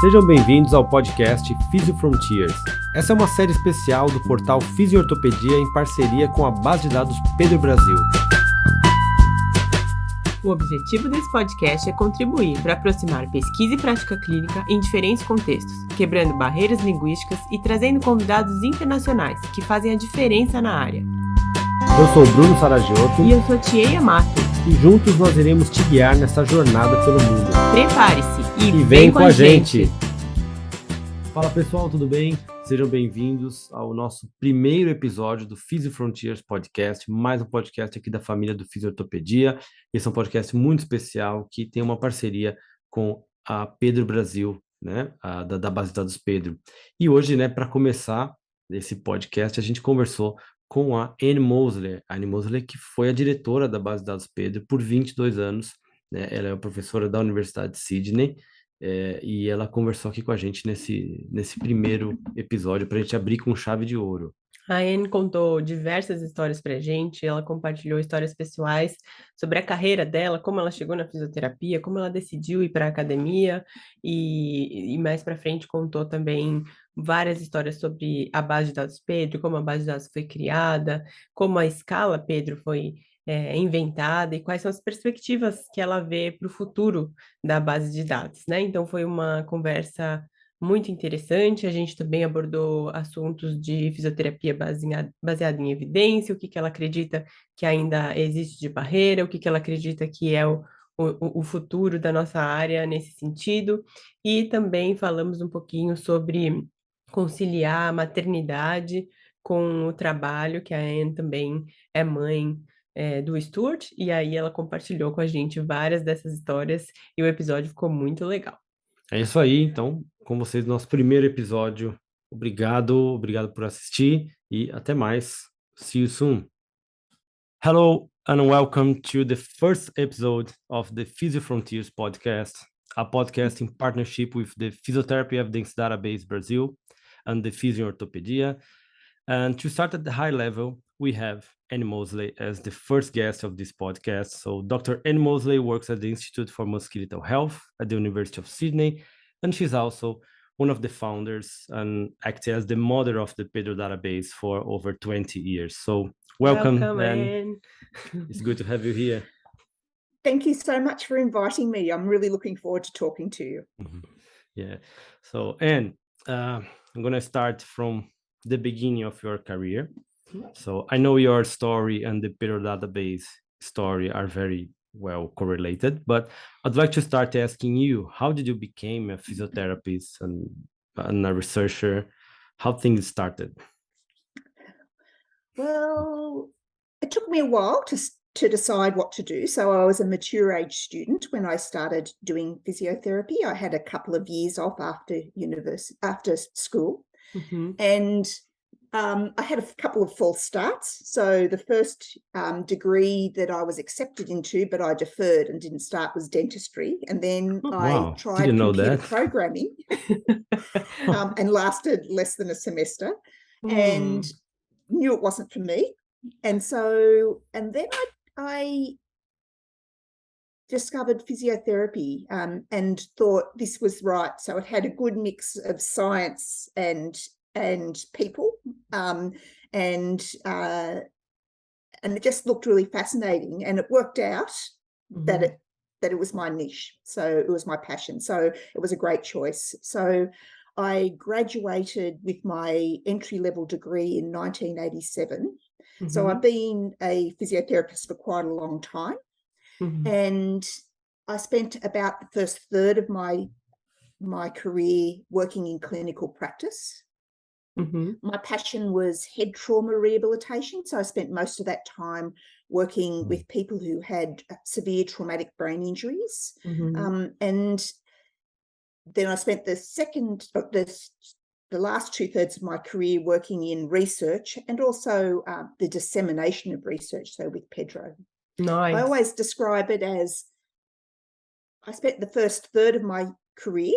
Sejam bem-vindos ao podcast PhysioFrontiers. Essa é uma série especial do portal Ortopedia em parceria com a base de dados PEDro Brasil. O objetivo desse podcast é contribuir para aproximar pesquisa e prática clínica em diferentes contextos, quebrando barreiras linguísticas e trazendo convidados internacionais que fazem a diferença na área. Eu sou o Bruno Saragioto. E eu sou a Tia Mato. E juntos nós iremos te guiar nessa jornada pelo mundo. Prepare-se e vem com a gente! Fala pessoal, tudo bem? Sejam bem-vindos ao nosso primeiro episódio do PhysioFrontiers Podcast, mais um podcast aqui da família do Ortopedia. Esse é um podcast muito especial que tem uma parceria com a PEDro Brasil, né? Da base de dados PEDro. E hoje, né, para começar esse podcast, a gente conversou com a Anne Moseley, que foi a diretora da base de dados PEDro por 22 anos, né? Ela é professora da Universidade de Sydney, e ela conversou aqui com a gente nesse primeiro episódio para a gente abrir com chave de ouro. A Anne contou diversas histórias para a gente, ela compartilhou histórias pessoais sobre a carreira dela, como ela chegou na fisioterapia, como ela decidiu ir para a academia, e mais para frente contou também várias histórias sobre a base de dados PEDro, como a base de dados foi criada, como a escala PEDro foi inventada e quais são as perspectivas que ela vê para o futuro da base de dados, né? Então foi uma conversa muito interessante. A gente também abordou assuntos de fisioterapia baseada em evidência, o que ela acredita que ainda existe de barreira, o que ela acredita que é o futuro da nossa área nesse sentido, e também falamos um pouquinho sobre conciliar a maternidade com o trabalho, que a Anne também é mãe do Stuart, e aí ela compartilhou com a gente várias dessas histórias, e o episódio ficou muito legal. É isso aí, então, com vocês, nosso primeiro episódio. Obrigado por assistir e até mais. See you soon. Hello and welcome to the first episode of the PhysioFrontiers Podcast, a podcast in partnership with the Physiotherapy Evidence Database Brazil and the Physio Ortopedia. And to start at the high level, we have Anne Moseley as the first guest of this podcast. So Dr. Anne Moseley works at the Institute for Musculoskeletal Health at the University of Sydney, and she's also one of the founders and acts as the mother of the PEDro database for over 20 years. So welcome Anne. It's good to have you here. Thank you so much for inviting me. I'm really looking forward to talking to you. Mm-hmm. Yeah. So Anne, I'm going to start from the beginning of your career. So I know your story and the PEDro database story are very well correlated, but I'd like to start asking you, how did you become a physiotherapist and a researcher? How things started? Well, it took me a while to decide what to do. So I was a mature age student when I started doing physiotherapy. I had a couple of years off after school. Mm-hmm. And I had a couple of false starts. So the first degree that I was accepted into, but I deferred and didn't start, was dentistry. And then I tried computer programming and lasted less than a semester and knew it wasn't for me. And then I discovered physiotherapy and thought this was right. So it had a good mix of science and people, and it just looked really fascinating, and it worked out that it was my niche. So it was my passion. So it was a great choice. So I graduated with my entry-level degree in 1987. So I've been a physiotherapist for quite a long time. And I spent about the first third of my career working in clinical practice. My passion was head trauma rehabilitation. So I spent most of that time working with people who had severe traumatic brain injuries. And then I spent the last 2/3 of my career working in research and also the dissemination of research, so with PEDro. Nice. I always describe it as I spent the first third of my career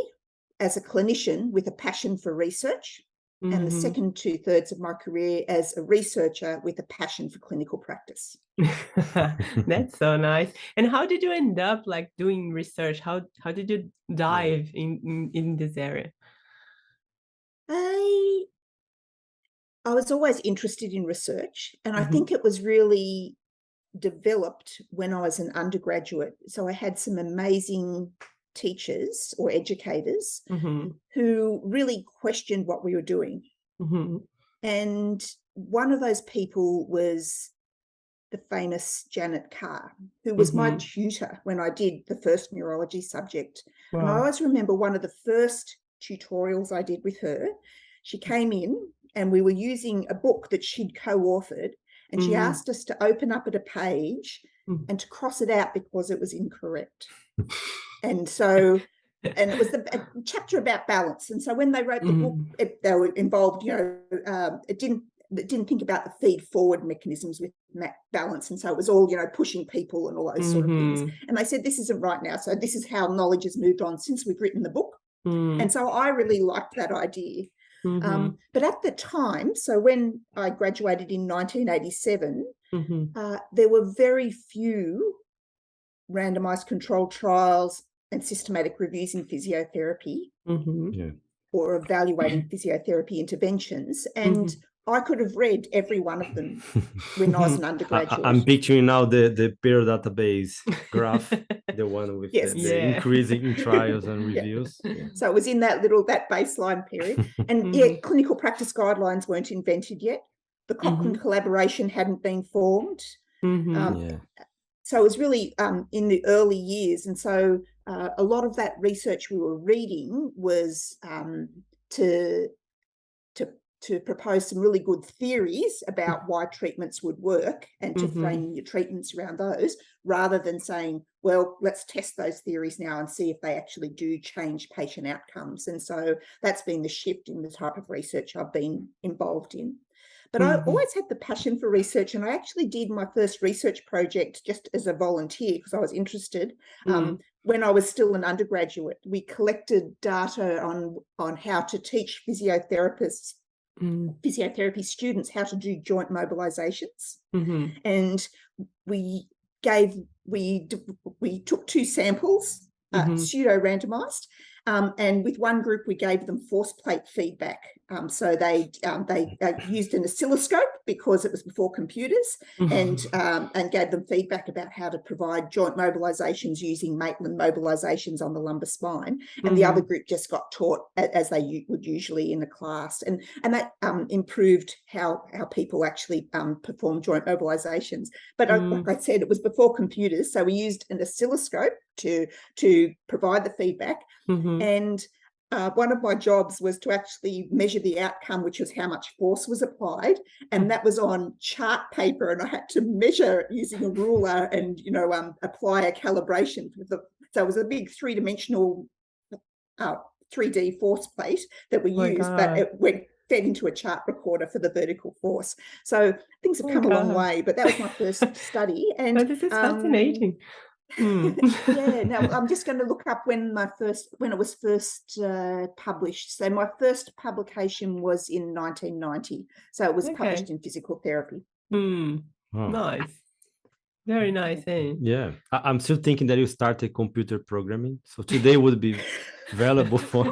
as a clinician with a passion for research. and the second 2/3 of my career as a researcher with a passion for clinical practice. That's so nice. And how did you end up like doing research? How did you dive in this area? I was always interested in research, and I think it was really developed when I was an undergraduate. So I had some amazing teachers or educators who really questioned what we were doing. And one of those people was the famous Janet Carr, who was my tutor when I did the first neurology subject. Wow. And I always remember one of the first tutorials I did with her. She came in and we were using a book that she'd co-authored, and she asked us to open up at a page and to cross it out because it was incorrect. And so, and it was a chapter about balance. And so when they wrote the book, they were involved, it didn't think about the feed forward mechanisms with balance. And so it was all, pushing people and all those sort of things. And they said, this isn't right now. So this is how knowledge has moved on since we've written the book. And so I really liked that idea. But at the time, so when I graduated in 1987, there were very few randomized controlled trials and systematic reviews in physiotherapy or evaluating physiotherapy interventions. And I could have read every one of them when I was an undergraduate. I'm picturing now the PEDro database graph, the one with the increasing trials and reviews. Yeah. So it was in that baseline period. And clinical practice guidelines weren't invented yet. The Cochrane collaboration hadn't been formed. So it was really in the early years. And so a lot of that research we were reading was to propose some really good theories about why treatments would work and to frame your treatments around those, rather than saying, well, let's test those theories now and see if they actually do change patient outcomes. And so that's been the shift in the type of research I've been involved in. But I always had the passion for research, and I actually did my first research project just as a volunteer because I was interested. When I was still an undergraduate, we collected data on how to teach physiotherapy students how to do joint mobilizations. And we took 2 samples, pseudo-randomized, and with one group we gave them force plate feedback. So they used an oscilloscope because it was before computers, and gave them feedback about how to provide joint mobilizations using Maitland mobilizations on the lumbar spine. And the other group just got taught as they would usually in a class, and that improved how people actually perform joint mobilizations. But like I said, it was before computers, so we used an oscilloscope to provide the feedback. And one of my jobs was to actually measure the outcome, which was how much force was applied, and that was on chart paper, and I had to measure using a ruler and apply a calibration so it was a big 3-dimensional 3D force plate that we used, but it fed into a chart recorder for the vertical force. So things have come a long way, but that was my first study. And this is fascinating. Now I'm just going to look up when it was first published. So my first publication was in 1990. So it was published in Physical Therapy. Nice. Very nice, eh? Yeah, I'm still thinking that you started computer programming, so today would be valuable for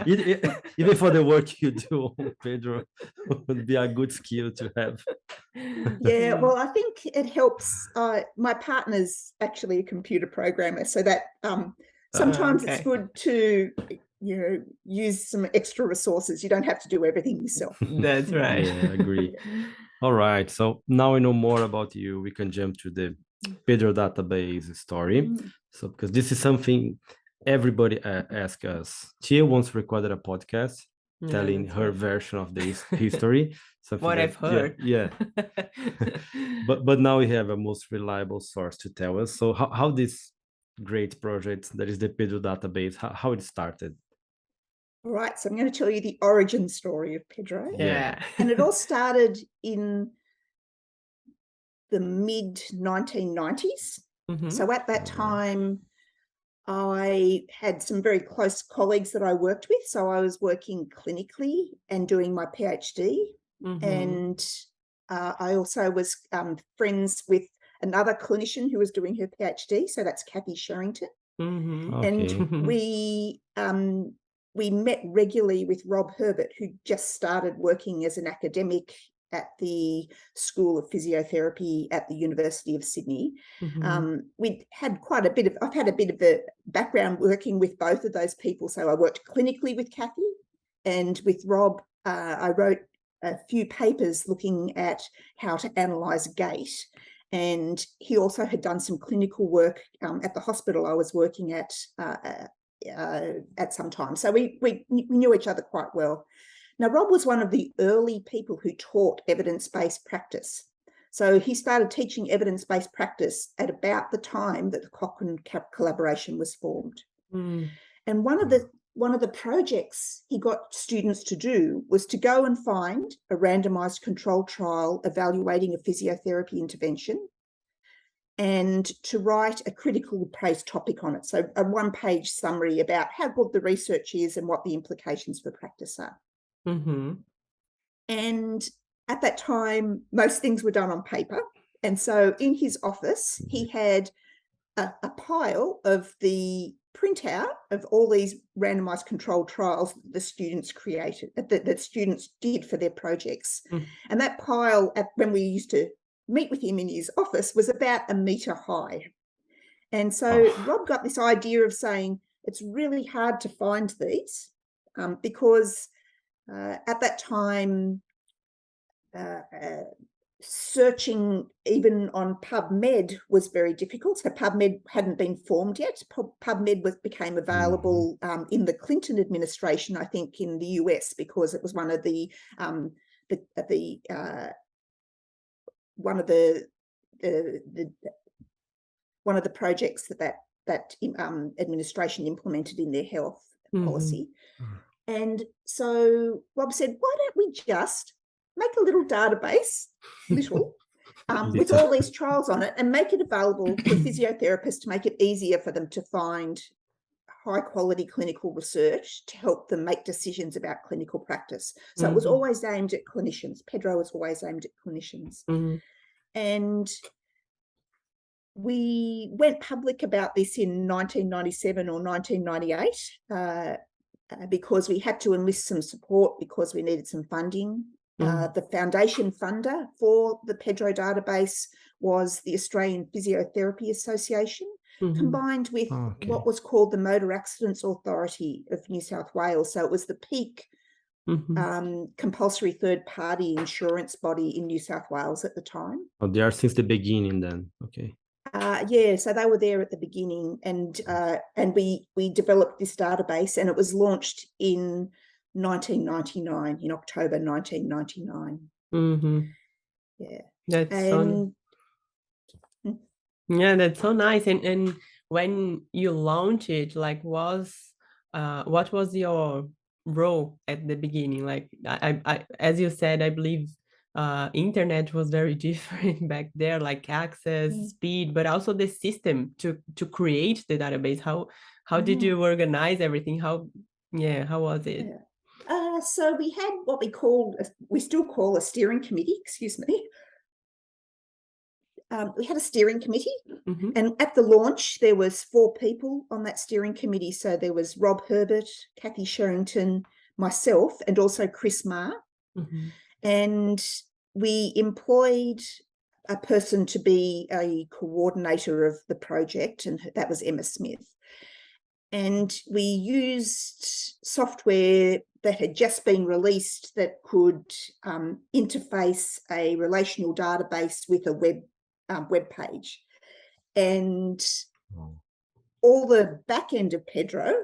even for the work you do, PEDro, would be a good skill to have. Yeah, well, I think it helps. My partner's actually a computer programmer, so that sometimes it's good to use some extra resources. You don't have to do everything yourself. That's right. Yeah, I agree. All right, so now we know more about you. We can jump to the PEDro database story. So because this is something everybody asks us. Tia once recorded a podcast telling her version of this history. What I've heard. Yeah. but now we have a most reliable source to tell us. So how this great project that is the PEDro database, how it started? All right, so I'm going to tell you the origin story of PEDro. Yeah. And it all started in the mid-1990s. So at that time, I had some very close colleagues that I worked with. So I was working clinically and doing my PhD. And I also was friends with another clinician who was doing her PhD. So that's Kathy Sherrington. And we met regularly with Rob Herbert, who just started working as an academic at the School of Physiotherapy at the University of Sydney. I've had a bit of a background working with both of those people. So I worked clinically with Kathy, and with Rob, I wrote a few papers looking at how to analyse gait. And he also had done some clinical work at the hospital I was working at some time. So we knew each other quite well. Now, Rob was one of the early people who taught evidence-based practice. So he started teaching evidence-based practice at about the time that the Cochrane collaboration was formed. And one of the projects he got students to do was to go and find a randomised controlled trial evaluating a physiotherapy intervention and to write a critical praise topic on it. So a one-page summary about how good the research is and what the implications for practice are. And at that time, most things were done on paper. And so in his office, he had a pile of the printout of all these randomized controlled trials that the students created, that students did for their projects. And that pile, when we used to meet with him in his office, was about 1 metre high. And so Rob got this idea of saying, it's really hard to find these because at that time, searching even on PubMed was very difficult. So PubMed hadn't been formed yet. PubMed became available in the Clinton administration, I think, in the US, because it was one of the projects that administration implemented in their health policy. And so Rob said, why don't we just make a little database, with all these trials on it, and make it available for physiotherapists to make it easier for them to find high quality clinical research to help them make decisions about clinical practice. So it was always aimed at clinicians. PEDro was always aimed at clinicians. And we went public about this in 1997 or 1998 because we had to enlist some support because we needed some funding. The foundation funder for the PEDro database was the Australian Physiotherapy Association, combined with what was called the Motor Accidents Authority of New South Wales. So it was the peak compulsory third-party insurance body in New South Wales at the time. Oh, they are since the beginning then, okay. Yeah, so they were there at the beginning, and we developed this database, and it was launched in 1999, in October 1999. Yeah, that's so nice. And when you launched it, like, what was your role at the beginning? Like, I as you said, I believe internet was very different back there, like access, speed, but also the system to create the database. How did you organize everything? How was it? So we had what we still call a steering committee, excuse me. We had a steering committee, and at the launch, there was 4 people on that steering committee. So there was Rob Herbert, Kathy Sherrington, myself, and also Chris Marr. And we employed a person to be a coordinator of the project, and that was Emma Smith. And we used software that had just been released that could interface a relational database with a web page. And all the back end of PEDro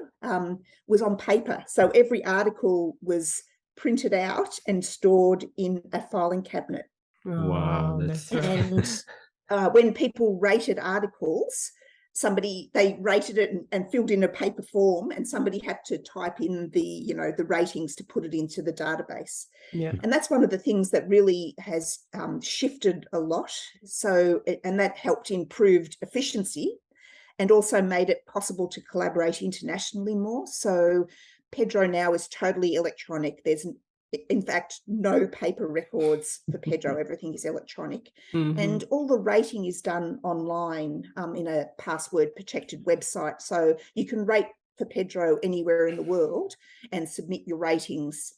was on paper. So every article was printed out and stored in a filing cabinet. Wow, that's and when people rated articles, they rated it and filled in a paper form, and somebody had to type in the ratings to put it into the database. And that's one of the things that really has shifted a lot. So and that helped improve efficiency and also made it possible to collaborate internationally more. So PEDro now is totally electronic. There's, in fact, no paper records for PEDro. Everything is electronic. And all the rating is done online in a password-protected website. So you can rate for PEDro anywhere in the world and submit your ratings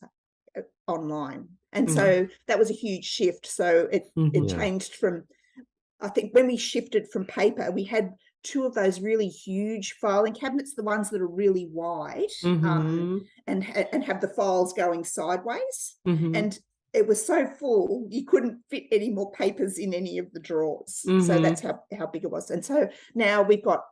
online. And so that was a huge shift. So it changed from, I think when we shifted from paper, we had 2 of those really huge filing cabinets, the ones that are really wide and have the files going sideways. And it was so full, you couldn't fit any more papers in any of the drawers. So that's how big it was. And so now we've got,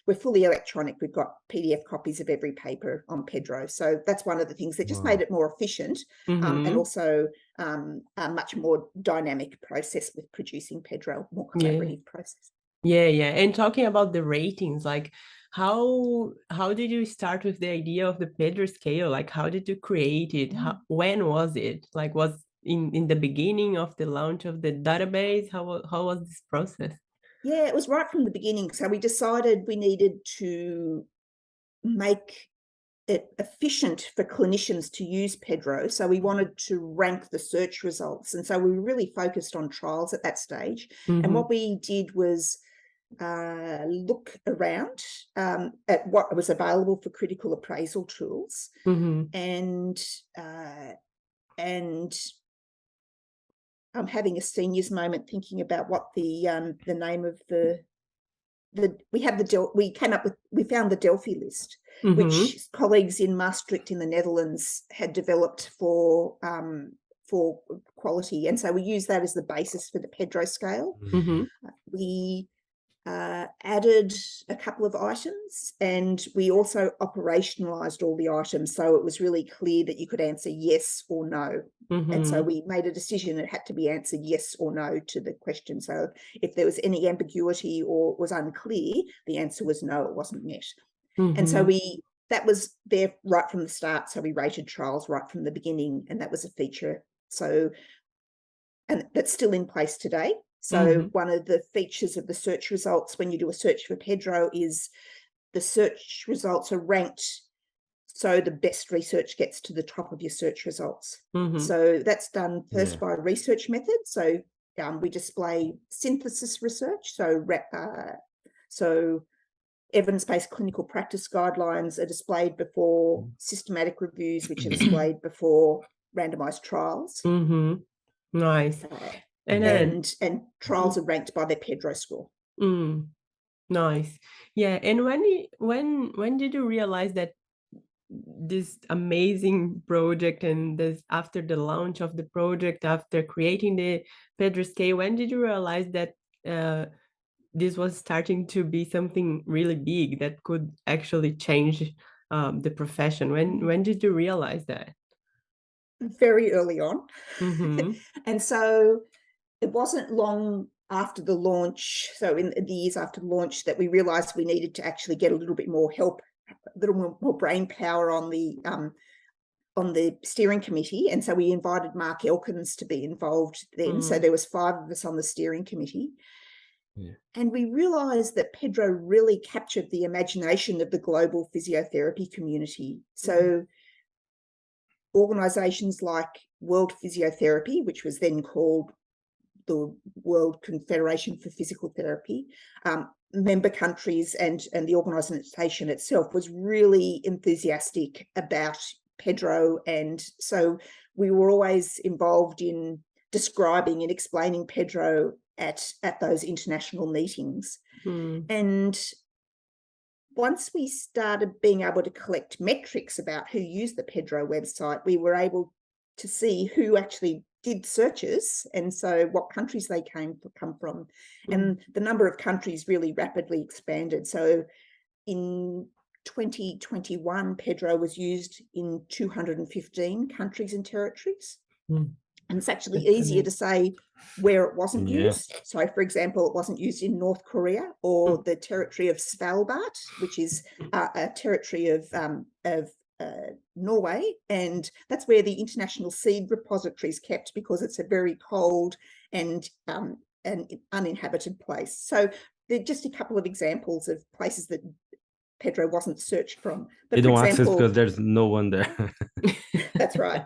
we're fully electronic. We've got PDF copies of every paper on PEDro. So that's one of the things that just made it more efficient and also a much more dynamic process with producing PEDro, more collaborative process. Yeah. And talking about the ratings, like how did you start with the idea of the PEDro scale? Like, how did you create it? When was it? Like, was in the beginning of the launch of the database? How was this process? Yeah, it was right from the beginning. So we decided we needed to make it efficient for clinicians to use PEDro. So we wanted to rank the search results. And so we were really focused on trials at that stage. And what we did was look around at what was available for critical appraisal tools, and I'm having a seniors moment thinking about what the name of we found the Delphi list, which colleagues in Maastricht in the Netherlands had developed for quality, and so we used that as the basis for the PEDro scale. We added a couple of items, and we also operationalized all the items, so it was really clear that you could answer yes or no. And so we made a decision, it had to be answered yes or no to the question. So if there was any ambiguity or was unclear, the answer was no, it wasn't met. And so that was there right from the start. So we rated trials right from the beginning, and that was a feature. So, and that's still in place today. So one of the features of the search results when you do a search for PEDro is the search results are ranked so the best research gets to the top of your search results. So that's done first by a research method. So we display synthesis research. So evidence-based clinical practice guidelines are displayed before systematic reviews, which are displayed before randomized trials. Nice. And trials are ranked by their PEDro score. Nice. Yeah. And when did you realize that this amazing project, and this after the launch of the project, after creating the PEDro scale, when did you realize that this was starting to be something really big that could actually change the profession? When did you realize that? Very early on. And so it wasn't long after the launch, so in the years after the launch, that we realized we needed to actually get a little bit more help, a little more brain power on the steering committee. And so we invited Mark Elkins to be involved then. So there was 5 of us on the steering committee. And we realized that PEDro really captured the imagination of the global physiotherapy community. So organizations like World Physiotherapy, which was then called the World Confederation for Physical Therapy, member countries and the organisation itself was really enthusiastic about PEDro. And so we were always involved in describing and explaining PEDro at those international meetings. And once we started being able to collect metrics about who used the PEDro website, we were able to see who actually did searches, and so what countries they come from. And the number of countries really rapidly expanded. So in 2021, PEDro was used in 215 countries and territories. And it's actually easier to say where it wasn't used. So, for example, it wasn't used in North Korea or the territory of Svalbard, which is a territory of Norway, and that's where the international seed repository is kept because it's a very cold and uninhabited place. So they're just a couple of examples of places that PEDro wasn't searched from. But They for don't access example, because there's no one there. that's right.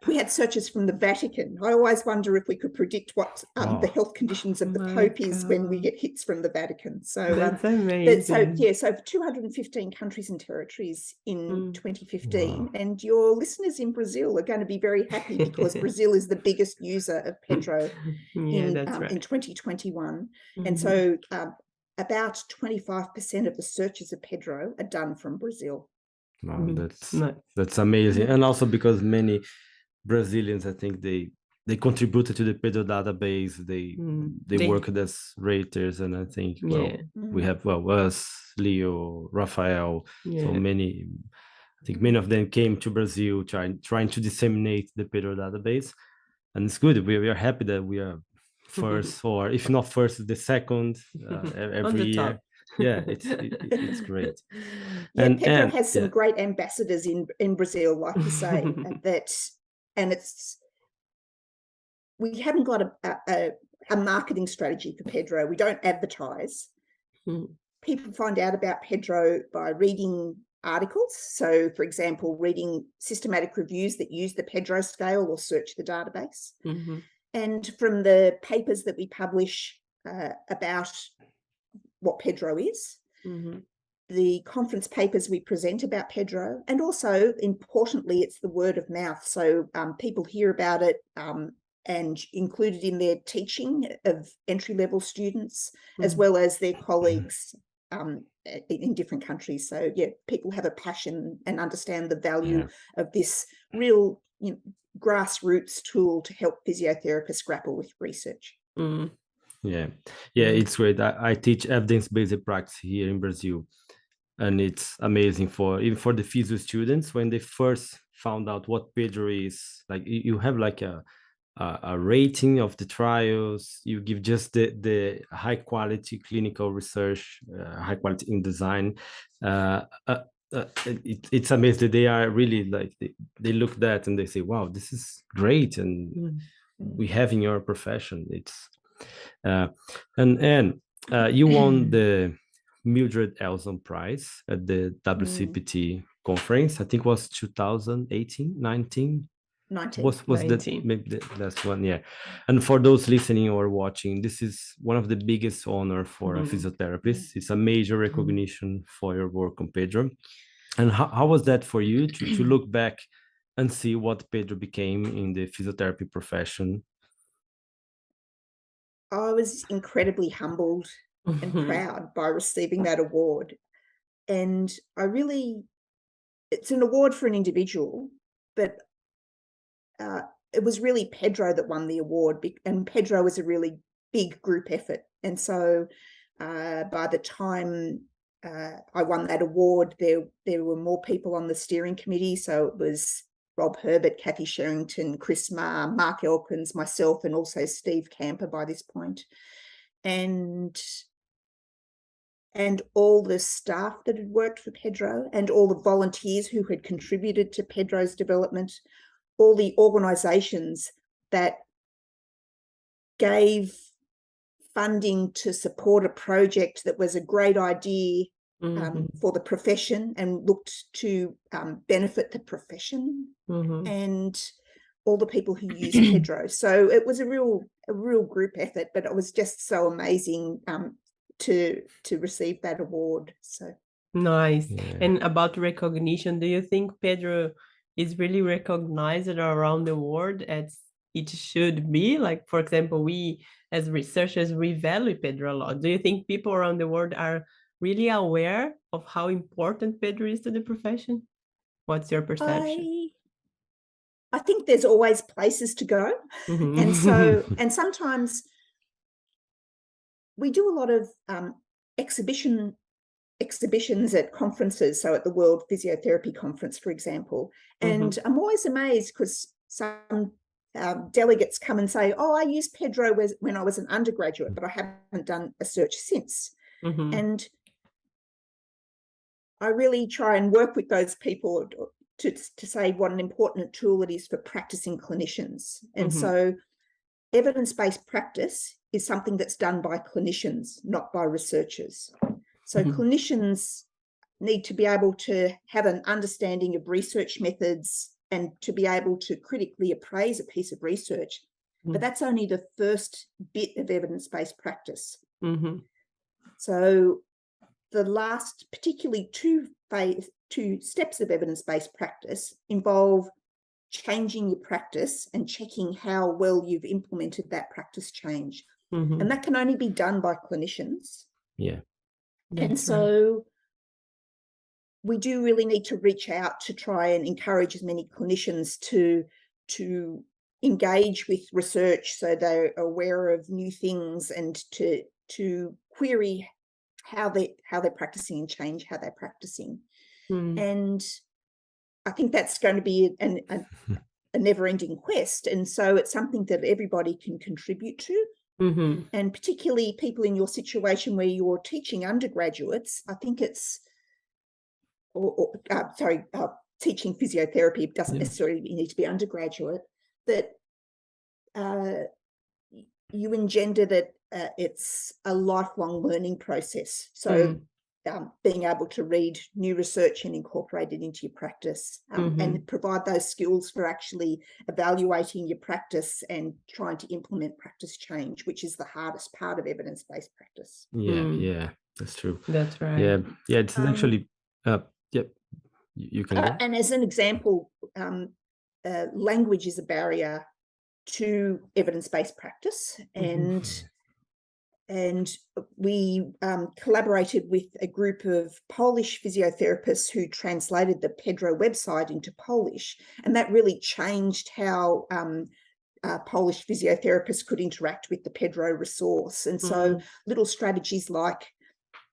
We had searches from the Vatican. I always wonder if we could predict what the health conditions of the Pope is when we get hits from the Vatican. So That's amazing. so 215 countries and territories in 2015, and your listeners in Brazil are going to be very happy because Brazil is the biggest user of PEDro in 2021, and so about 25% of the searches of PEDro are done from Brazil. Wow, that's amazing, and also because many Brazilians, I think they contributed to the PEDro database. They worked as raters, and I think we have us, Leo, Rafael, so many. I think many of them came to Brazil trying to disseminate the PEDro database, and it's good. We are happy that we are first, or if not first, the second every year. Top. Yeah, it's great. And PEDro has some great ambassadors in Brazil, like you say, and we haven't got a marketing strategy for PEDro. We don't advertise. People find out about PEDro by reading articles. So, for example, reading systematic reviews that use the PEDro scale or search the database. And from the papers that we publish about what PEDro is, the conference papers we present about PEDro, and also, importantly, it's the word of mouth. So people hear about it and include it in their teaching of entry-level students, as well as their colleagues in different countries. So, people have a passion and understand the value of this real grassroots tool to help physiotherapists grapple with research. It's great. I teach evidence-based practice here in Brazil, and it's amazing even for the physio students when they first found out what PEDro is. Like you have like a rating of the trials. You give just the high quality clinical research, high quality in design. It's amazing. They are really like they look at that and they say, "Wow, this is great," and we have in your profession. It's and you won the Mildred Elson Prize at the WCPT conference. I think it was 2018, 19. 19. Was 19. Maybe the last one? Yeah. And for those listening or watching, this is one of the biggest honor for a physiotherapist. It's a major recognition for your work on PEDro. And how was that for you to look back and see what PEDro became in the physiotherapy profession? I was incredibly humbled and proud by receiving that award. And it's an award for an individual, but it was really PEDro that won the award, and PEDro was a really big group effort. And so by the time I won that award, there were more people on the steering committee. So it was Rob Herbert, Kathy Sherrington, Chris Marr, Mark Elkins, myself, and also Steve Camper by this point. And all the staff that had worked for PEDro, and all the volunteers who had contributed to PEDro's development, all the organisations that gave funding to support a project that was a great idea for the profession and looked to benefit the profession, and all the people who use PEDro. So it was a real group effort, but it was just so amazing to receive that award. So nice. And about recognition, do you think PEDro is really recognized around the world as it should be? Like, for example, we as researchers, we value PEDro a lot. Do you think people around the world are really aware of how important PEDro is to the profession? What's your perception? I think there's always places to go. And sometimes we do a lot of exhibitions at conferences, so at the World Physiotherapy Conference, for example. And I'm always amazed because some delegates come and say, "Oh, I used PEDro when I was an undergraduate, but I haven't done a search since." And I really try and work with those people to say what an important tool it is for practicing clinicians. And so evidence-based practice is something that's done by clinicians, not by researchers. So clinicians need to be able to have an understanding of research methods and to be able to critically appraise a piece of research. But that's only the first bit of evidence-based practice. So the last, particularly two steps of evidence-based practice involve changing your practice and checking how well you've implemented that practice change. And that can only be done by clinicians. And so we do really need to reach out to try and encourage as many clinicians to engage with research so they're aware of new things and to query how they're practicing and change how they're practicing. And I think that's going to be a never-ending quest. And so it's something that everybody can contribute to. And particularly people in your situation where you're teaching undergraduates, I think it's, teaching physiotherapy. It doesn't necessarily need to be undergraduate, that you engender that it's a lifelong learning process. So being able to read new research and incorporate it into your practice and provide those skills for actually evaluating your practice and trying to implement practice change, which is the hardest part of evidence-based practice. Yeah, that's true. That's right. Yeah, it's actually, you can go. And as an example, language is a barrier to evidence-based practice, and we collaborated with a group of Polish physiotherapists who translated the PEDro website into Polish, and that really changed how Polish physiotherapists could interact with the PEDro resource. And so little strategies like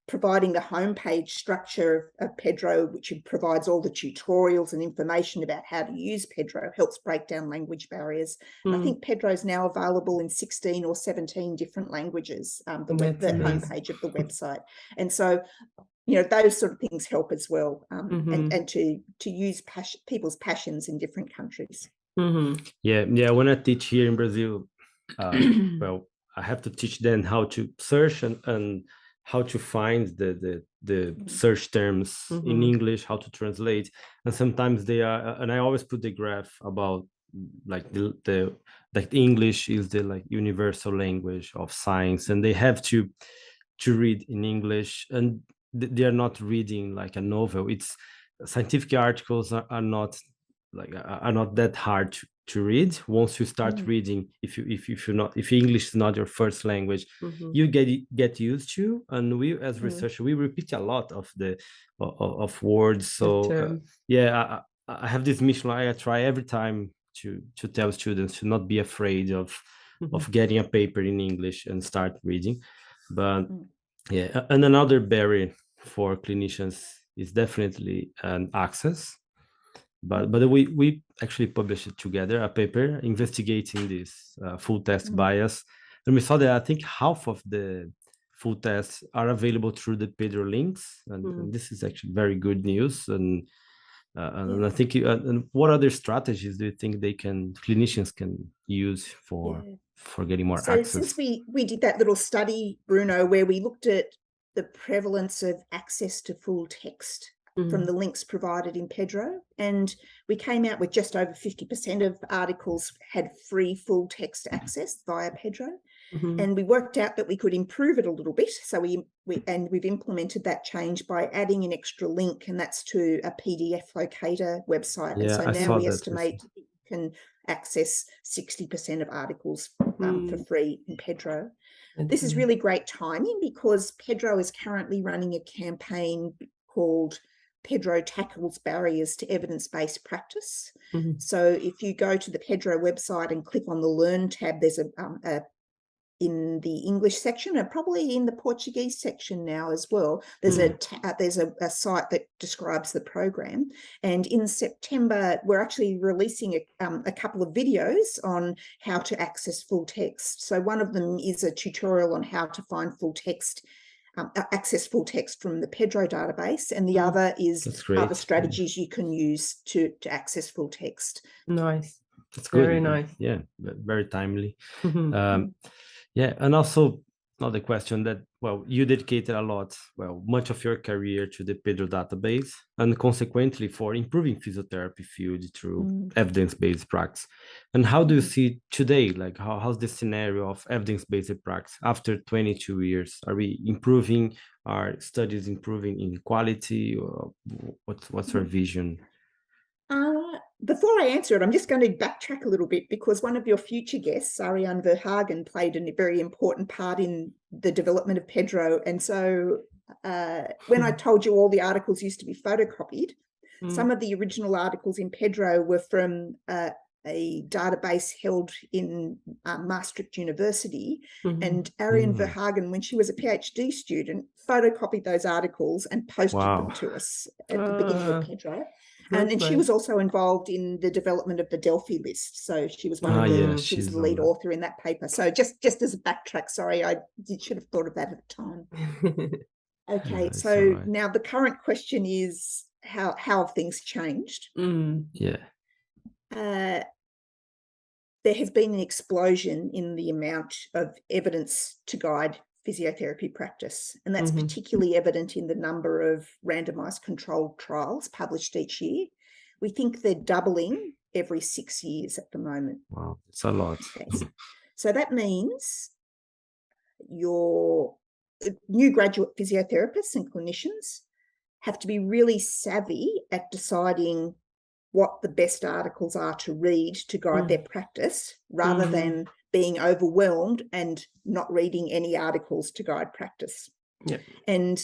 providing the homepage structure of PEDro, which provides all the tutorials and information about how to use PEDro, helps break down language barriers. And I think PEDro is now available in 16 or 17 different languages, the homepage of the website. And so, those sort of things help as well, and to use people's passions in different countries. Yeah, when I teach here in Brazil, well, I have to teach them how to search and how to find the search terms in English, how to translate. And sometimes they are, and I always put the graph about like the English is the universal language of science, and they have to read in English, and they are not reading like a novel. It's scientific articles are not that hard to read. Once you start reading, if English is not your first language, you get used to. And we as researchers, we repeat a lot of words. So I have this mission. I try every time to tell students to not be afraid of getting a paper in English and start reading. But and another barrier for clinicians is definitely an access. But we actually published together a paper investigating this full test bias, and we saw that I think half of the full tests are available through the PEDro links, and this is actually very good news. And I think and what other strategies do you think clinicians can use for getting more access? So since we did that little study, Bruno, where we looked at the prevalence of access to full text from the links provided in PEDro, and we came out with just over 50% of articles had free full text access via PEDro. And we worked out that we could improve it a little bit. So we've implemented that change by adding an extra link, and that's to a PDF locator website. And so now we estimate you can access 60% of articles for free in PEDro. This is really great timing because PEDro is currently running a campaign called PEDro Tackles Barriers to Evidence-Based Practice. So if you go to the PEDro website and click on the Learn tab, there's in the English section and probably in the Portuguese section now as well, there's a site that describes the program. And in September, we're actually releasing a couple of videos on how to access full text. So one of them is a tutorial on how to find full text, access full text from the PEDro database, and the other is other strategies you can use to access full text. Nice. That's good. Very nice. Yeah, very timely. Mhm. Yeah, and also another question that, well, you dedicated much of your career to the PEDro database, and consequently for improving physiotherapy field through evidence-based practice. And how do you see today, like how's the scenario of evidence-based practice after 22 years? Are we improving? Are studies improving in quality? Or what's your vision? Before I answer it, I'm just going to backtrack a little bit, because one of your future guests, Dra Anne Verhagen, played a very important part in the development of PEDro. And so when I told you all the articles used to be photocopied, some of the original articles in PEDro were from a database held in Maastricht University. And Dra Anne Verhagen, when she was a PhD student, photocopied those articles and posted them to us at the beginning of PEDro. And she was also involved in the development of the Delphi list. So she was she was the lead author in that paper. So just as a backtrack, sorry, I should have thought of that at the time. Okay, so now the current question is how have things changed? Yeah. There has been an explosion in the amount of evidence to guide physiotherapy practice, and that's particularly evident in the number of randomized controlled trials published each year. We think they're doubling every 6 years at the moment. Wow, it's a lot. Okay. So that means your new graduate physiotherapists and clinicians have to be really savvy at deciding what the best articles are to read to guide their practice, rather than being overwhelmed and not reading any articles to guide practice. Yeah. And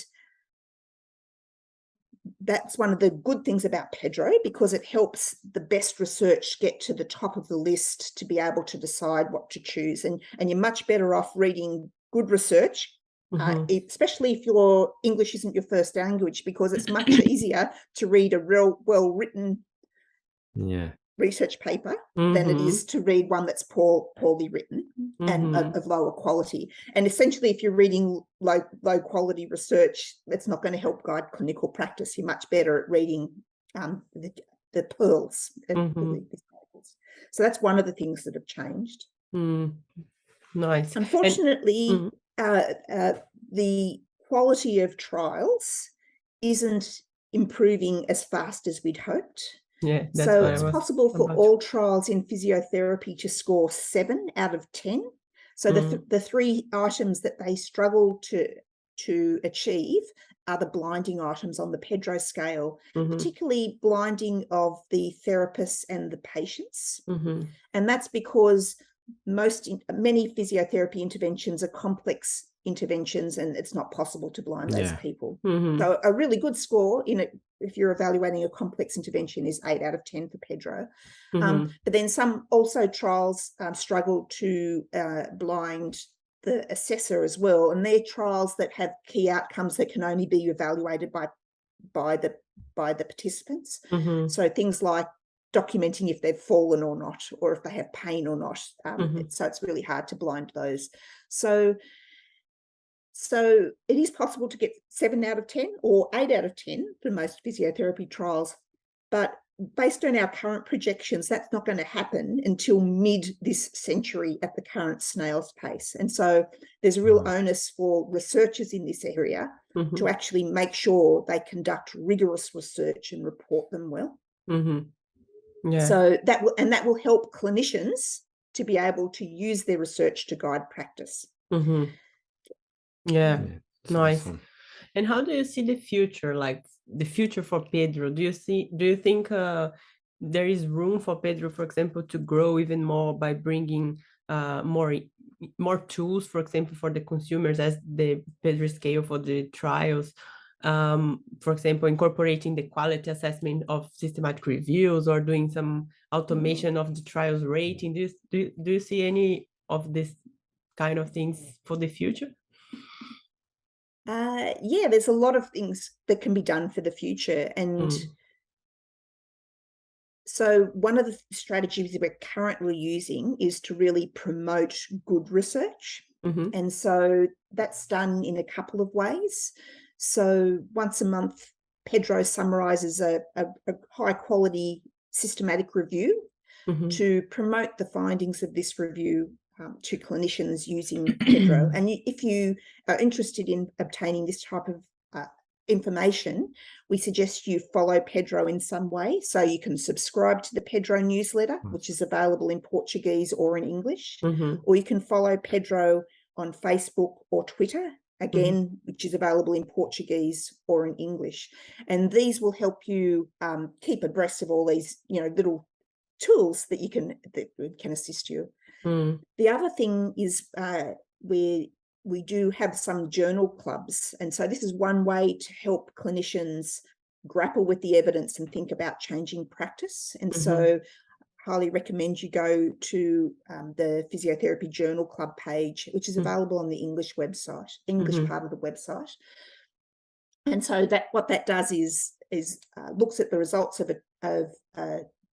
that's one of the good things about PEDro, because it helps the best research get to the top of the list to be able to decide what to choose. And you're much better off reading good research, especially if your English isn't your first language, because it's much easier to read a real well-written research paper than it is to read one that's poorly written and of lower quality. And essentially, if you're reading low quality research, that's not going to help guide clinical practice. You're much better at reading the pearls. So that's one of the things that have changed. Nice. Unfortunately, the quality of trials isn't improving as fast as we'd hoped. Yeah, so it's possible for all trials in physiotherapy to score 7 out of 10. So the 3 items that they struggle to achieve are the blinding items on the PEDro scale, particularly blinding of the therapists and the patients. And that's because many physiotherapy interventions are complex interventions, and it's not possible to blind those people. So a really good score in it, if you're evaluating a complex intervention, is 8 out of 10 for PEDro. But then some also trials struggle to blind the assessor as well, and they're trials that have key outcomes that can only be evaluated by the participants. So things like documenting if they've fallen or not, or if they have pain or not. So it's really hard to blind those. So it is possible to get 7 out of 10 or 8 out of 10 for most physiotherapy trials. But based on our current projections, that's not going to happen until mid this century at the current snail's pace. And so there's a real onus for researchers in this area to actually make sure they conduct rigorous research and report them well. So that will help clinicians to be able to use their research to guide practice. Yeah, nice. Awesome. And how do you see the future, like the future for PEDro? Do you think there is room for PEDro, for example, to grow even more by bringing more tools, for example, for the consumers, as the PEDro scale for the trials? For example, incorporating the quality assessment of systematic reviews, or doing some automation of the trials rating. Do you see any of this kind of things for the future? Yeah, there's a lot of things that can be done for the future. And so one of the strategies we're currently using is to really promote good research. And so that's done in a couple of ways. So once a month, PEDro summarizes a high quality systematic review to promote the findings of this review to clinicians using PEDro. And if you are interested in obtaining this type of information, we suggest you follow PEDro in some way. So you can subscribe to the PEDro newsletter, which is available in Portuguese or in English, or you can follow PEDro on Facebook or Twitter, again, which is available in Portuguese or in English. And these will help you keep abreast of all these, little tools that can assist you. The other thing is we do have some journal clubs. And so this is one way to help clinicians grapple with the evidence and think about changing practice. And so highly recommend you go to the Physiotherapy Journal Club page, which is available on the English website, English part of the website. And so what that does is looks at the results of a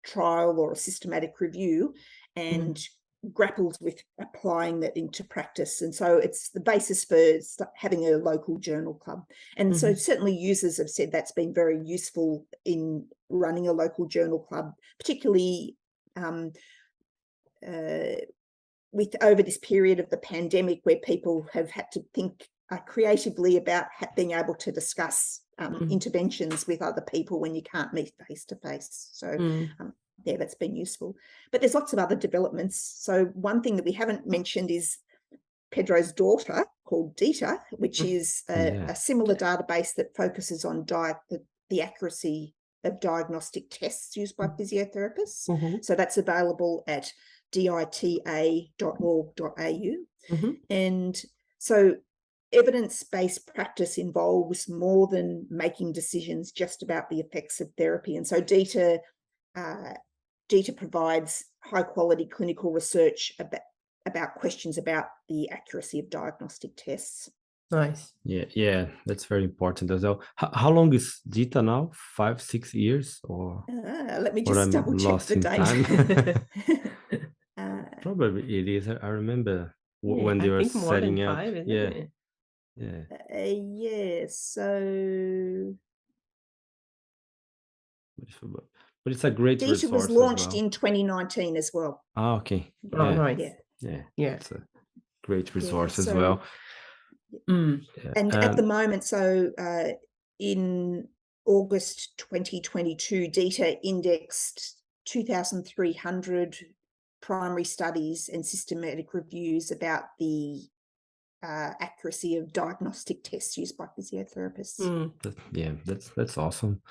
trial or a systematic review and grapples with applying that into practice. And so it's the basis for having a local journal club. And so certainly users have said that's been very useful in running a local journal club, particularly with over this period of the pandemic, where people have had to think creatively about being able to discuss interventions with other people when you can't meet face to face. So that's been useful. But there's lots of other developments. So one thing that we haven't mentioned is PEDro's daughter, called DITA, which is a similar database that focuses on the accuracy of diagnostic tests used by physiotherapists. So that's available at dita.org.au. And so evidence-based practice involves more than making decisions just about the effects of therapy. And so DITA provides high-quality clinical research about questions about the accuracy of diagnostic tests. Nice. Yeah, that's very important as well. How long is DITA now? 5-6 years, or let me just double check the date. Probably it is. I remember when they were setting up. So but it's a great DITA resource. Was launched in 2019 as well. Okay. Oh, nice. Yeah. It's a great resource as well. And at the moment, so in August 2022, DITA indexed 2,300 primary studies and systematic reviews about the accuracy of diagnostic tests used by physiotherapists. That's awesome.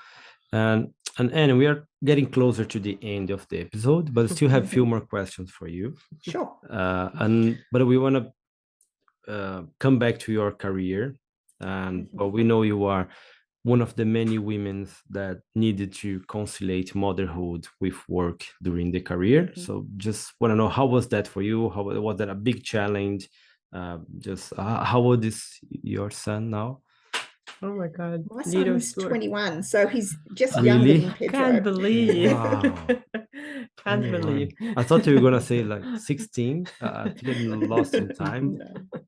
And Anne, we are getting closer to the end of the episode, but still have a few more questions for you. Sure. But we want to come back to your career, but we know you are one of the many women that needed to conciliate motherhood with work during the career. So just want to know, how was that for you? How was that a big challenge? How old is your son now? Oh my God. My son's 21, so he's just younger than PEDro. Can't believe. Wow. Can't believe. I thought you were going to say like 16. I think I'm lost in time.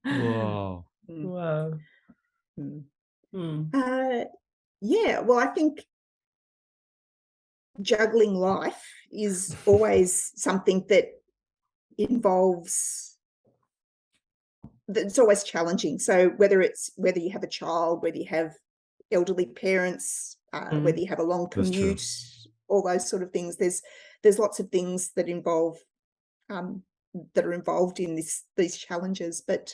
Wow. Wow. Well, I think juggling life is always something that that's always challenging. So whether you have a child, whether you have elderly parents, whether you have a long commute, all those sort of things, there's lots of things that are involved in these challenges. But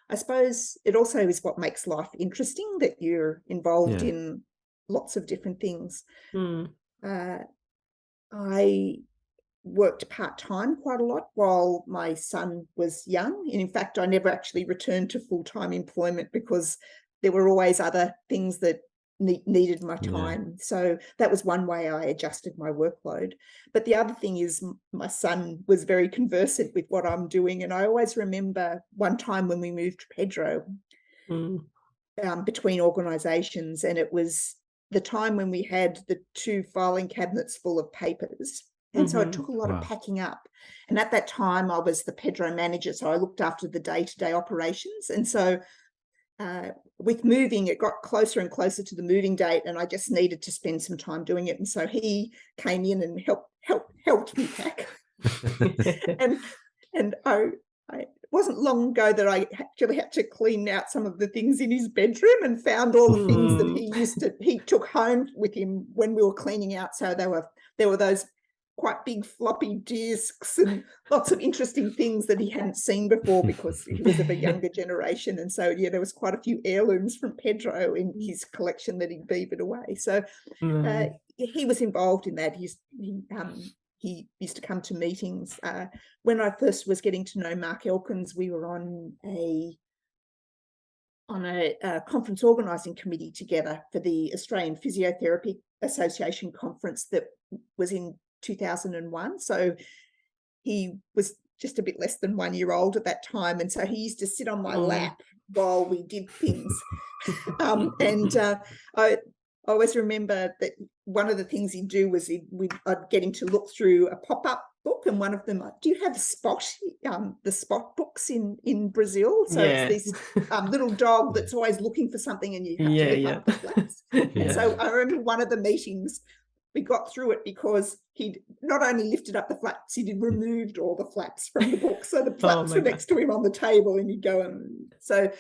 I suppose it also is what makes life interesting, that you're involved in lots of different things. I worked part-time quite a lot while my son was young, and in fact I never actually returned to full-time employment because there were always other things that needed my time. So that was one way I adjusted my workload. But the other thing is, my son was very conversant with what I'm doing, and I always remember one time when we moved to PEDro between organisations, and it was the time when we had the 2 filing cabinets full of papers. And so it took a lot of packing up. And at that time, I was the PEDro manager, so I looked after the day-to-day operations. And so with moving, it got closer and closer to the moving date, and I just needed to spend some time doing it. And so he came in and helped me pack. and it wasn't long ago that I actually had to clean out some of the things in his bedroom and found all the things that he took home with him when we were cleaning out. So there were those quite big floppy disks and lots of interesting things that he hadn't seen before because he was of a younger generation. And so, there was quite a few heirlooms from Pedro in his collection that he'd beavered away. So he was involved in that. He used to come to meetings. When I first was getting to know Mark Elkins, we were on a conference organising committee together for the Australian Physiotherapy Association conference that was in 2001. So he was just a bit less than 1 year old at that time, and so he used to sit on my lap while we did things. I always remember that one of the things he'd do was I'd get him to look through a pop-up book, and one of them, do you have the Spot books in Brazil? So it's this little dog that's always looking for something, and you have to lift up the flaps. And so I remember one of the meetings, we got through it because he'd not only lifted up the flaps, he'd removed all the flaps from the book. So the flaps were next to him on the table, and he'd go so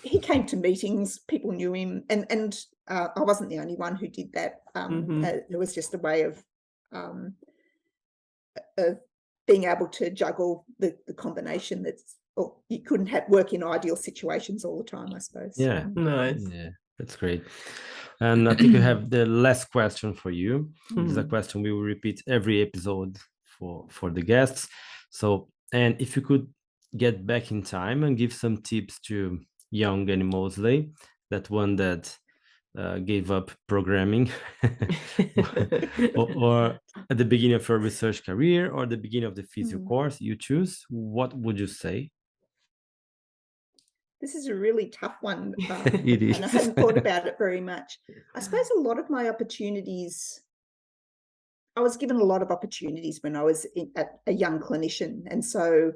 he came to meetings, people knew him, and I wasn't the only one who did that. It was just a way of being able to juggle the combination you couldn't work in ideal situations all the time, I suppose. Yeah, nice. Yeah, that's great. And I think I have the last question for you. This is a question we will repeat every episode for the guests. So, and if you could get back in time and give some tips to young Anne Moseley, that one that gave up programming, or at the beginning of her research career, or the beginning of the physio course you choose, what would you say? This is a really tough one. It is. And I hadn't thought about it very much. I suppose a lot of my opportunities, I was given a lot of opportunities when I was a young clinician. And so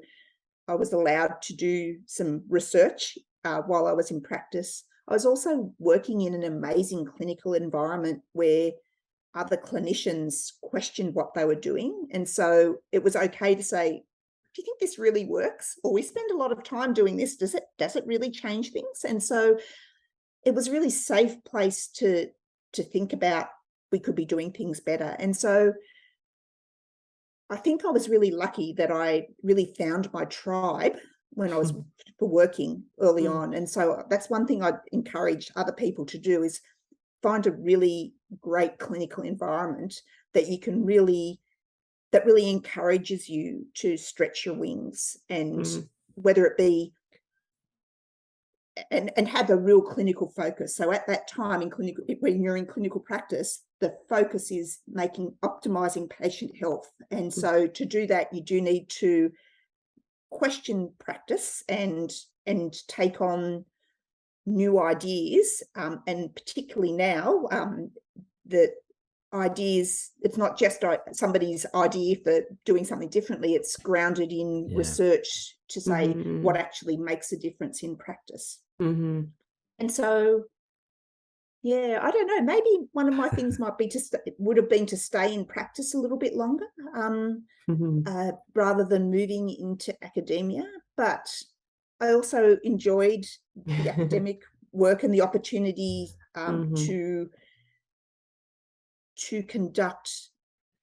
I was allowed to do some research while I was in practice. I was also working in an amazing clinical environment where other clinicians questioned what they were doing. And so it was okay to say, do you think this really works? Or we spend a lot of time doing this. Does it really change things? And so it was a really safe place to think about we could be doing things better. And so I think I was really lucky that I really found my tribe when I was working early on. And so that's one thing I'd encourage other people to do, is find a really great clinical environment that you can really encourages you to stretch your wings, and whether it be and have a real clinical focus. So at that time when you're in clinical practice, the focus is optimizing patient health. And so to do that, you do need to question practice and take on new ideas, and particularly now, the ideas, it's not just somebody's idea for doing something differently, it's grounded in research to say what actually makes a difference in practice. And so I don't know, maybe one of my things might be would have been to stay in practice a little bit longer, rather than moving into academia. But I also enjoyed the academic work and the opportunity to conduct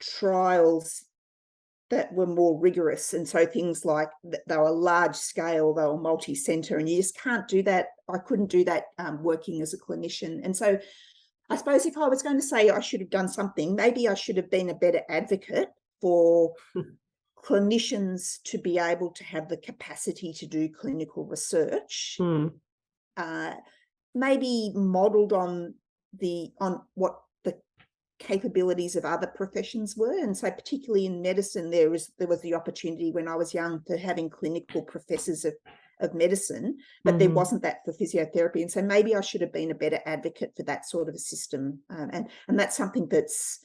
trials that were more rigorous. And so things like they were large scale, they were multi-center, and you just can't do that. I couldn't do that working as a clinician. And so I suppose if I was going to say I should have done something, maybe I should have been a better advocate for clinicians to be able to have the capacity to do clinical research, maybe modeled on what the capabilities of other professions were. And so particularly in medicine, there was the opportunity when I was young for having clinical professors of medicine, but there wasn't that for physiotherapy. And so maybe I should have been a better advocate for that sort of a system. And that's something that's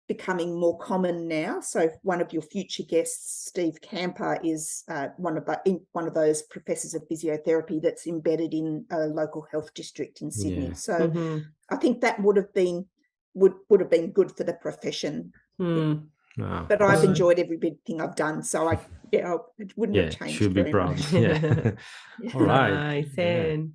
becoming more common now. So one of your future guests, Steve Camper, is one of those professors of physiotherapy that's embedded in a local health district in Sydney. So I think that would have been good for the profession. Wow. But I've Awesome. enjoyed every thing I've done. So I wouldn't have changed should be very proud. much. Yeah. All right. Nice. Yeah. And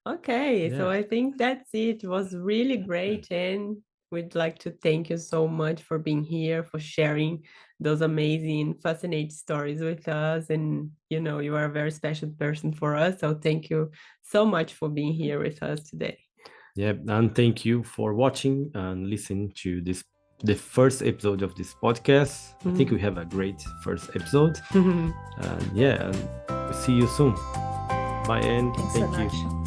okay, so Yeah. I think that's it. It was really great, and we'd like to thank you so much for being here, for sharing those amazing, fascinating stories with us. And you are a very special person for us. So thank you so much for being here with us today. Yeah, and thank you for watching and listening to the first episode of this podcast. I think we have a great first episode. And yeah, and see you soon. Bye, and Thanks so thank you. much.